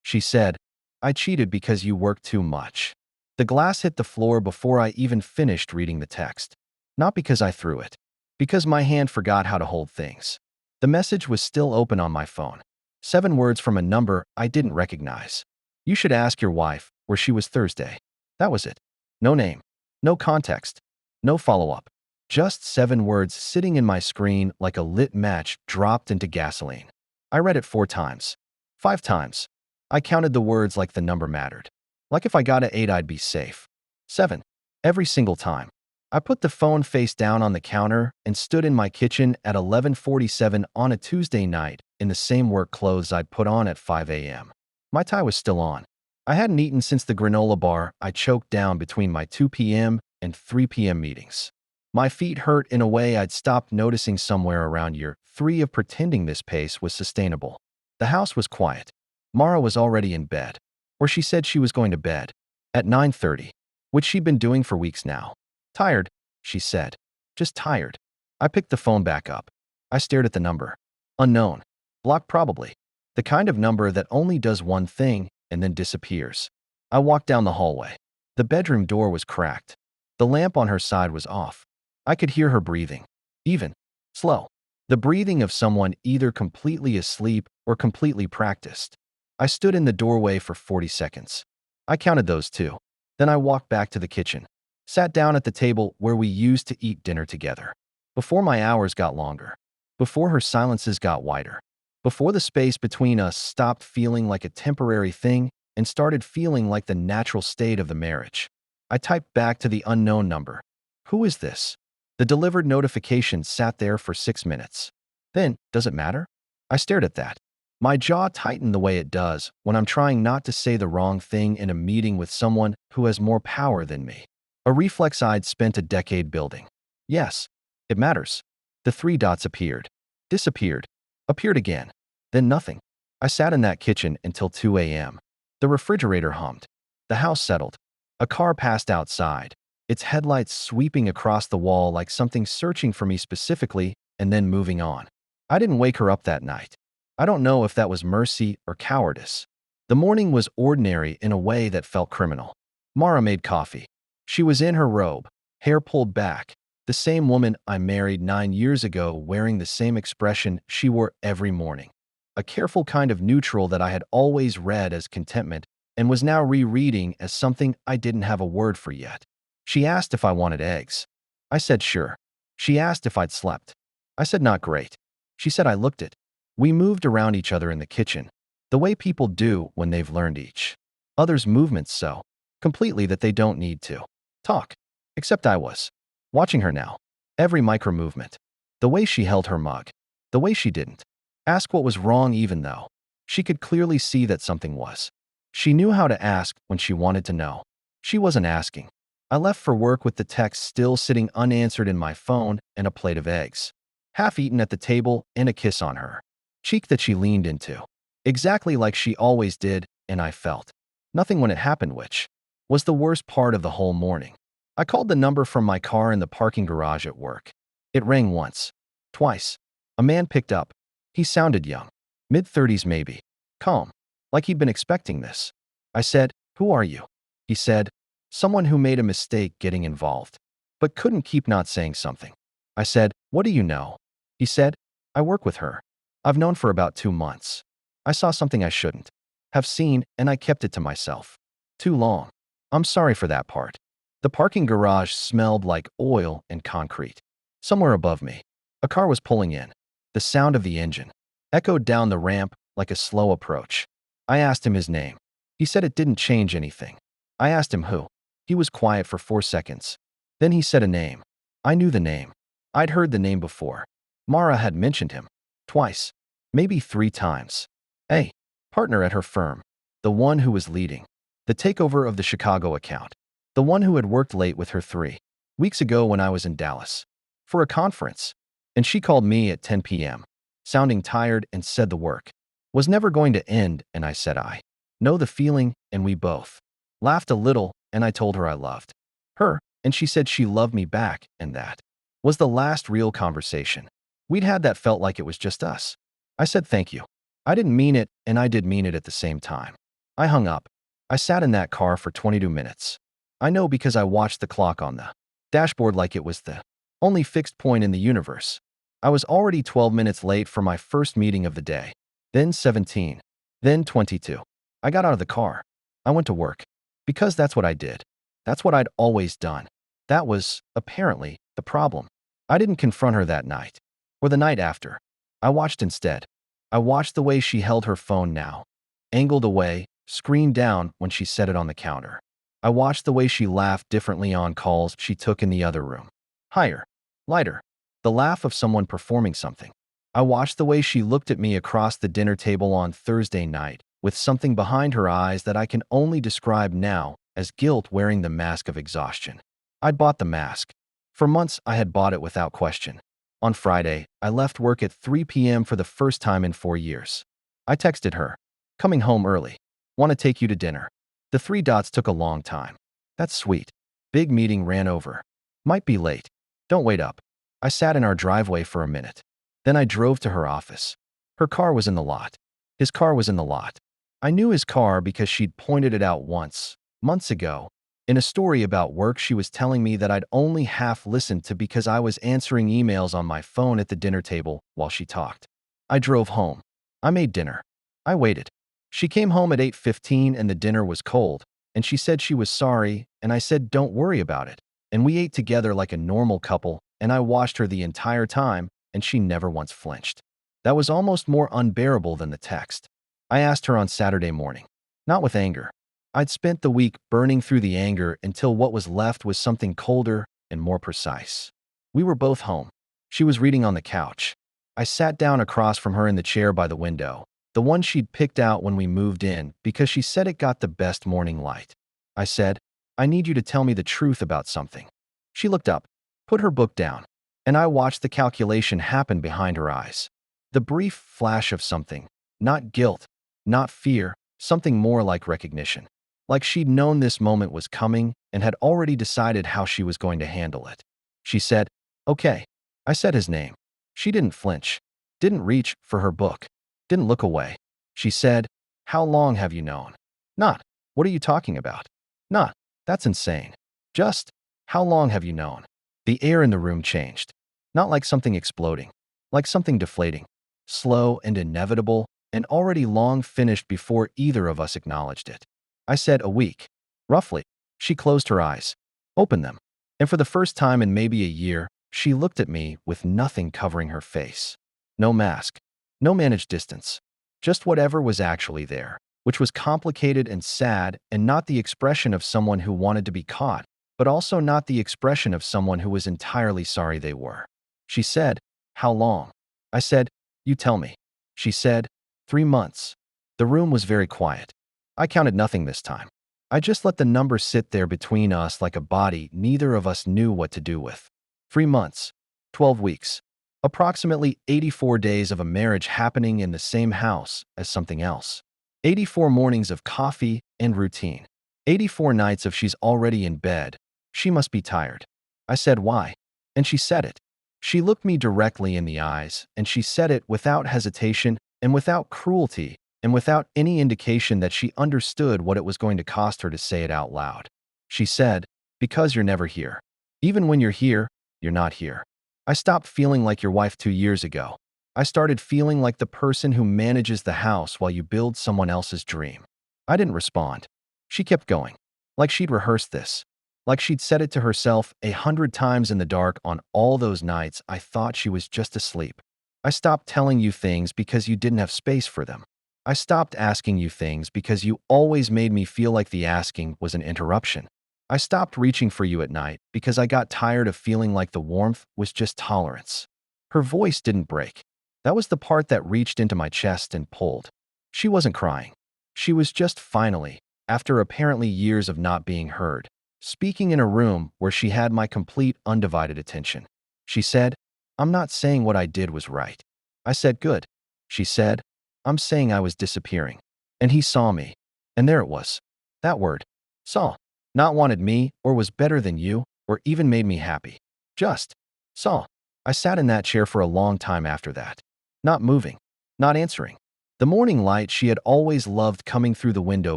She said, I cheated because you worked too much. The glass hit the floor before I even finished reading the text. Not because I threw it. Because my hand forgot how to hold things. The message was still open on my phone. 7 words from a number I didn't recognize. You should ask your wife where she was Thursday. That was it. No name. No context. No follow-up. Just 7 words sitting in my screen like a lit match dropped into gasoline. I read it 4 times. 5 times. I counted the words like the number mattered. Like if I got a 8, I'd be safe. 7. Every single time. I put the phone face down on the counter and stood in my kitchen at 11:47 on a Tuesday night in the same work clothes I'd put on at 5 a.m. My tie was still on. I hadn't eaten since the granola bar I choked down between my 2 p.m. and 3 p.m. meetings. My feet hurt in a way I'd stopped noticing somewhere around year 3 of pretending this pace was sustainable. The house was quiet. Mara was already in bed. Or she said she was going to bed. At 9:30. Which she'd been doing for weeks now. Tired, she said. Just tired. I picked the phone back up. I stared at the number. Unknown. Blocked probably. The kind of number that only does one thing and then disappears. I walked down the hallway. The bedroom door was cracked. The lamp on her side was off. I could hear her breathing. Even. Slow. The breathing of someone either completely asleep or completely practiced. I stood in the doorway for 40 seconds. I counted those too. Then I walked back to the kitchen. Sat down at the table where we used to eat dinner together. Before my hours got longer. Before her silences got wider. Before the space between us stopped feeling like a temporary thing and started feeling like the natural state of the marriage. I typed back to the unknown number. Who is this? The delivered notification sat there for 6 minutes. Then, does it matter? I stared at that. My jaw tightened the way it does when I'm trying not to say the wrong thing in a meeting with someone who has more power than me. A reflex I'd spent a decade building. Yes, it matters. The 3 dots appeared. Disappeared. Appeared again. Then nothing. I sat in that kitchen until 2 a.m. The refrigerator hummed. The house settled. A car passed outside, its headlights sweeping across the wall like something searching for me specifically and then moving on. I didn't wake her up that night. I don't know if that was mercy or cowardice. The morning was ordinary in a way that felt criminal. Mara made coffee. She was in her robe, hair pulled back, the same woman I married 9 years ago wearing the same expression she wore every morning. A careful kind of neutral that I had always read as contentment and was now rereading as something I didn't have a word for yet. She asked if I wanted eggs. I said sure. She asked if I'd slept. I said not great. She said I looked it. We moved around each other in the kitchen, the way people do when they've learned each other's movements so completely that they don't need to talk. Except I was watching her now. Every micro movement. The way she held her mug. The way she didn't ask what was wrong even though she could clearly see that something was. She knew how to ask when she wanted to know. She wasn't asking. I left for work with the text still sitting unanswered in my phone and a plate of eggs. Half eaten at the table and a kiss on her cheek that she leaned into. Exactly like she always did, and I felt nothing when it happened, which was the worst part of the whole morning. I called the number from my car in the parking garage at work. It rang once. Twice. A man picked up. He sounded young. Mid-30s maybe. Calm. Like he'd been expecting this. I said, "Who are you?" He said, "Someone who made a mistake getting involved, but couldn't keep not saying something." I said, "What do you know?" He said, "I work with her. I've known for about 2 months. I saw something I shouldn't have seen and I kept it to myself. Too long. I'm sorry for that part." The parking garage smelled like oil and concrete. Somewhere above me, a car was pulling in. The sound of the engine echoed down the ramp like a slow approach. I asked him his name. He said it didn't change anything. I asked him who. He was quiet for 4 seconds. Then he said a name. I knew the name. I'd heard the name before. Mara had mentioned him. Twice. Maybe 3 times. A partner at her firm. The one who was leading the takeover of the Chicago account. The one who had worked late with her 3 weeks ago when I was in Dallas for a conference. And she called me at 10 p.m., sounding tired and said the work was never going to end, and I said I know the feeling, and we both laughed a little, and I told her I loved her, and she said she loved me back, and that was the last real conversation we'd had that felt like it was just us. I said thank you. I didn't mean it, and I did mean it at the same time. I hung up. I sat in that car for 22 minutes. I know because I watched the clock on the dashboard like it was the only fixed point in the universe. I was already 12 minutes late for my first meeting of the day. Then 17. Then 22. I got out of the car. I went to work. Because that's what I did. That's what I'd always done. That was, apparently, the problem. I didn't confront her that night. Or the night after. I watched instead. I watched the way she held her phone now. Angled away, screened down when she set it on the counter. I watched the way she laughed differently on calls she took in the other room. Higher. Lighter. The laugh of someone performing something. I watched the way she looked at me across the dinner table on Thursday night, with something behind her eyes that I can only describe now as guilt wearing the mask of exhaustion. I'd bought the mask. For months, I had bought it without question. On Friday, I left work at 3 p.m. for the first time in 4 years. I texted her, "Coming home early. Want to take you to dinner." The 3 dots took a long time. That's sweet. Big meeting ran over. Might be late. Don't wait up. I sat in our driveway for a minute. Then I drove to her office. Her car was in the lot. His car was in the lot. I knew his car because she'd pointed it out once, months ago. In a story about work she was telling me that I'd only half listened to because I was answering emails on my phone at the dinner table while she talked. I drove home. I made dinner. I waited. She came home at 8:15 and the dinner was cold, and she said she was sorry, and I said don't worry about it. And we ate together like a normal couple, and I watched her the entire time, and she never once flinched. That was almost more unbearable than the text. I asked her on Saturday morning. Not with anger. I'd spent the week burning through the anger until what was left was something colder and more precise. We were both home. She was reading on the couch. I sat down across from her in the chair by the window, the one she'd picked out when we moved in because she said it got the best morning light. I said, "I need you to tell me the truth about something." She looked up, put her book down, and I watched the calculation happen behind her eyes. The brief flash of something, not guilt, not fear, something more like recognition. Like she'd known this moment was coming and had already decided how she was going to handle it. She said, "Okay." I said his name. She didn't flinch, didn't reach for her book, didn't look away. She said, "How long have you known?" Not, "What are you talking about?" Not, "That's insane." Just, "How long have you known?" The air in the room changed. Not like something exploding, like something deflating, slow and inevitable, and already long finished before either of us acknowledged it. I said, "A week." Roughly. She closed her eyes, opened them, and for the first time in maybe a year, she looked at me with nothing covering her face. No mask, no managed distance, just whatever was actually there, which was complicated and sad and not the expression of someone who wanted to be caught, but also not the expression of someone who was entirely sorry they were. She said, "How long?" I said, "You tell me." She said, 3 months. The room was very quiet. I counted nothing this time. I just let the number sit there between us like a body neither of us knew what to do with. 3 months, 12 weeks, approximately 84 days of a marriage happening in the same house as something else. 84 mornings of coffee and routine. 84 nights of she's already in bed. She must be tired. I said, "Why?" And she said it. She looked me directly in the eyes, and she said it without hesitation and without cruelty, and without any indication that she understood what it was going to cost her to say it out loud. She said, "Because you're never here. Even when you're here, you're not here. I stopped feeling like your wife 2 years ago. I started feeling like the person who manages the house while you build someone else's dream." I didn't respond. She kept going. Like she'd rehearsed this. Like she'd said it to herself 100 times in the dark on all those nights I thought she was just asleep. "I stopped telling you things because you didn't have space for them. I stopped asking you things because you always made me feel like the asking was an interruption. I stopped reaching for you at night because I got tired of feeling like the warmth was just tolerance." Her voice didn't break. That was the part that reached into my chest and pulled. She wasn't crying. She was just finally, after apparently years of not being heard, speaking in a room where she had my complete undivided attention. She said, "I'm not saying what I did was right." I said, "Good." She said, "I'm saying I was disappearing. And he saw me." And there it was. That word. Saw. Not wanted me, or was better than you, or even made me happy. Just. Saw. I sat in that chair for a long time after that. Not moving. Not answering. The morning light she had always loved coming through the window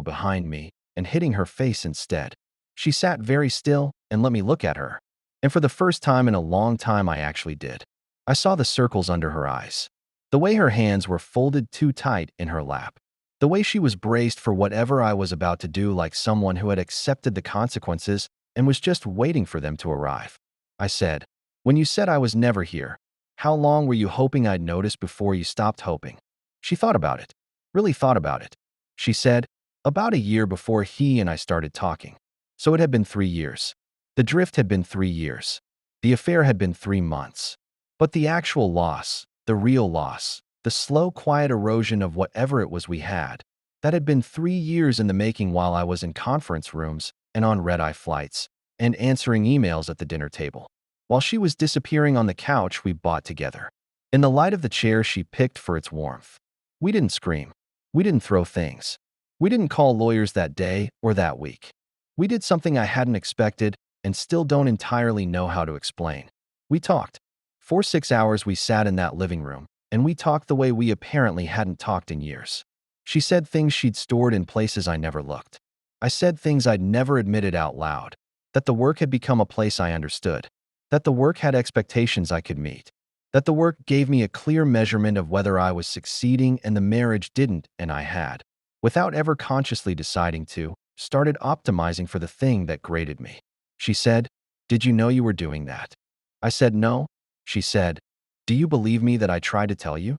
behind me and hitting her face instead. She sat very still and let me look at her. And for the first time in a long time I actually did. I saw the circles under her eyes. The way her hands were folded too tight in her lap. The way she was braced for whatever I was about to do, like someone who had accepted the consequences and was just waiting for them to arrive. I said, "When you said I was never here, how long were you hoping I'd notice before you stopped hoping?" She thought about it, really thought about it. She said, "About a year before he and I started talking." So it had been 3 years. The drift had been 3 years. The affair had been 3 months. But the actual loss, the real loss, the slow, quiet erosion of whatever it was we had, that had been 3 years in the making while I was in conference rooms and on red-eye flights and answering emails at the dinner table, while she was disappearing on the couch we bought together. In the light of the chair she picked for its warmth. We didn't scream. We didn't throw things. We didn't call lawyers that day or that week. We did something I hadn't expected and still don't entirely know how to explain. We talked. For 6 hours we sat in that living room, and we talked the way we apparently hadn't talked in years. She said things she'd stored in places I never looked. I said things I'd never admitted out loud. That the work had become a place I understood. That the work had expectations I could meet. That the work gave me a clear measurement of whether I was succeeding and the marriage didn't, and I had, without ever consciously deciding to, started optimizing for the thing that grated me. She said, "Did you know you were doing that?" I said no. She said, "Do you believe me that I tried to tell you?"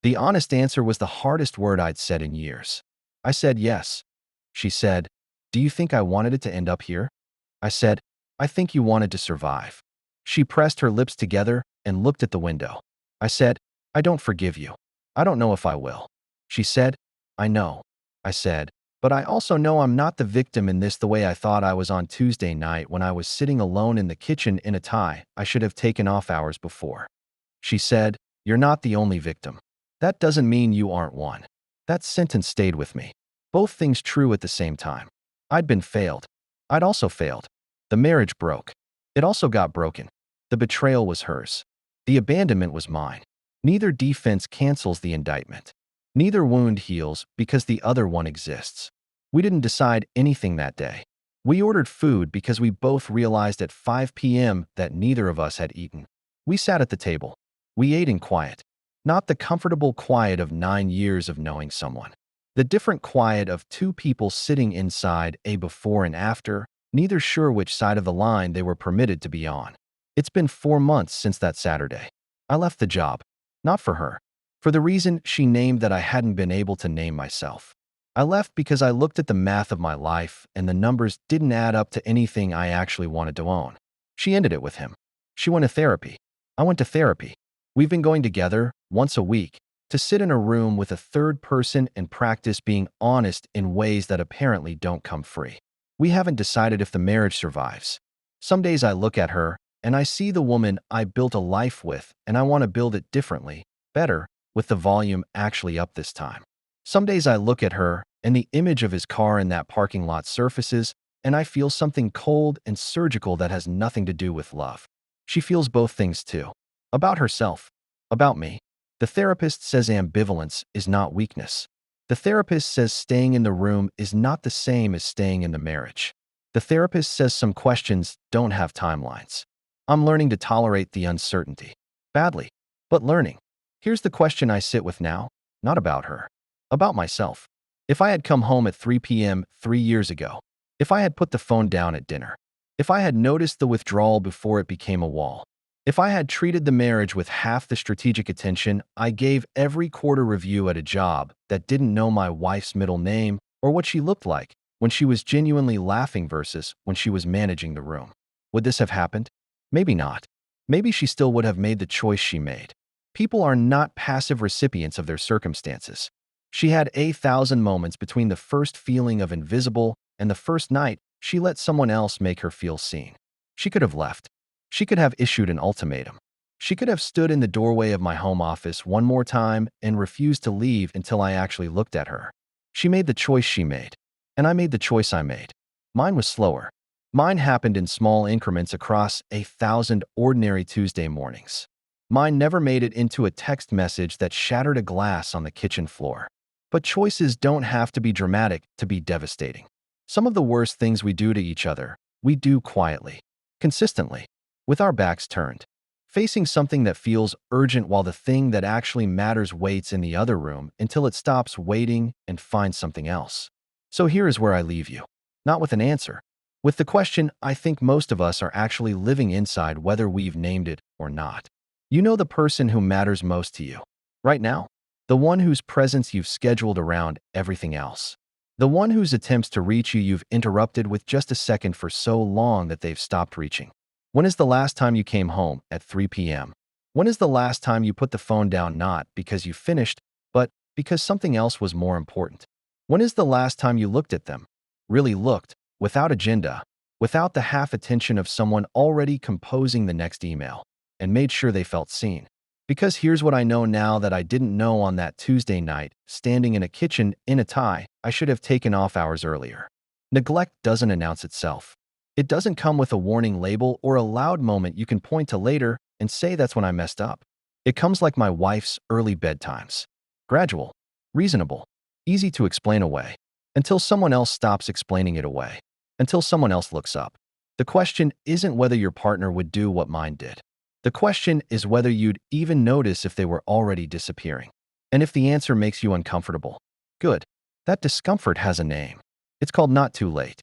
The honest answer was the hardest word I'd said in years. I said yes. She said, "Do you think I wanted it to end up here?" I said, "I think you wanted to survive." She pressed her lips together and looked at the window. I said, "I don't forgive you. I don't know if I will." She said, "I know." I said, "But I also know I'm not the victim in this the way I thought I was on Tuesday night when I was sitting alone in the kitchen in a tie I should have taken off hours before." She said, "You're not the only victim. That doesn't mean you aren't one." That sentence stayed with me. Both things true at the same time. I'd been failed. I'd also failed. The marriage broke. It also got broken. The betrayal was hers. The abandonment was mine. Neither defense cancels the indictment. Neither wound heals because the other one exists. We didn't decide anything that day. We ordered food because we both realized at 5 p.m. that neither of us had eaten. We sat at the table. We ate in quiet. Not the comfortable quiet of 9 years of knowing someone. The different quiet of two people sitting inside a before and after, neither sure which side of the line they were permitted to be on. It's been 4 months since that Saturday. I left the job. Not for her. For the reason she named that I hadn't been able to name myself. I left because I looked at the math of my life and the numbers didn't add up to anything I actually wanted to own. She ended it with him. She went to therapy. I went to therapy. We've been going together, once a week, to sit in a room with a third person and practice being honest in ways that apparently don't come free. We haven't decided if the marriage survives. Some days I look at her, and I see the woman I built a life with, and I want to build it differently, better, with the volume actually up this time. Some days I look at her, and the image of his car in that parking lot surfaces, and I feel something cold and surgical that has nothing to do with love. She feels both things too. About herself. About me. The therapist says ambivalence is not weakness. The therapist says staying in the room is not the same as staying in the marriage. The therapist says some questions don't have timelines. I'm learning to tolerate the uncertainty. Badly, but learning. Here's the question I sit with now, not about her. About myself. If I had come home at 3 p.m. 3 years ago, if I had put the phone down at dinner, if I had noticed the withdrawal before it became a wall, if I had treated the marriage with half the strategic attention I gave every quarter review at a job that didn't know my wife's middle name or what she looked like when she was genuinely laughing versus when she was managing the room, would this have happened? Maybe not. Maybe she still would have made the choice she made. People are not passive recipients of their circumstances. She had 1,000 moments between the first feeling of invisible and the first night she let someone else make her feel seen. She could have left. She could have issued an ultimatum. She could have stood in the doorway of my home office one more time and refused to leave until I actually looked at her. She made the choice she made, and I made the choice I made. Mine was slower. Mine happened in small increments across 1,000 ordinary Tuesday mornings. Mine never made it into a text message that shattered a glass on the kitchen floor. But choices don't have to be dramatic to be devastating. Some of the worst things we do to each other, we do quietly, consistently, with our backs turned, facing something that feels urgent while the thing that actually matters waits in the other room until it stops waiting and finds something else. So here is where I leave you. Not with an answer. With the question I think most of us are actually living inside whether we've named it or not. You know the person who matters most to you. Right now? The one whose presence you've scheduled around everything else. The one whose attempts to reach you you've interrupted with just a second for so long that they've stopped reaching. When is the last time you came home at 3 p.m.? When is the last time you put the phone down not because you finished, but because something else was more important? When is the last time you looked at them? Really looked, without agenda, without the half attention of someone already composing the next email, and made sure they felt seen? Because here's what I know now that I didn't know on that Tuesday night, standing in a kitchen in a tie I should have taken off hours earlier. Neglect doesn't announce itself. It doesn't come with a warning label or a loud moment you can point to later and say that's when I messed up. It comes like my wife's early bedtimes. Gradual, reasonable, easy to explain away, until someone else stops explaining it away, until someone else looks up. The question isn't whether your partner would do what mine did. The question is whether you'd even notice if they were already disappearing. And if the answer makes you uncomfortable, good. That discomfort has a name. It's called not too late.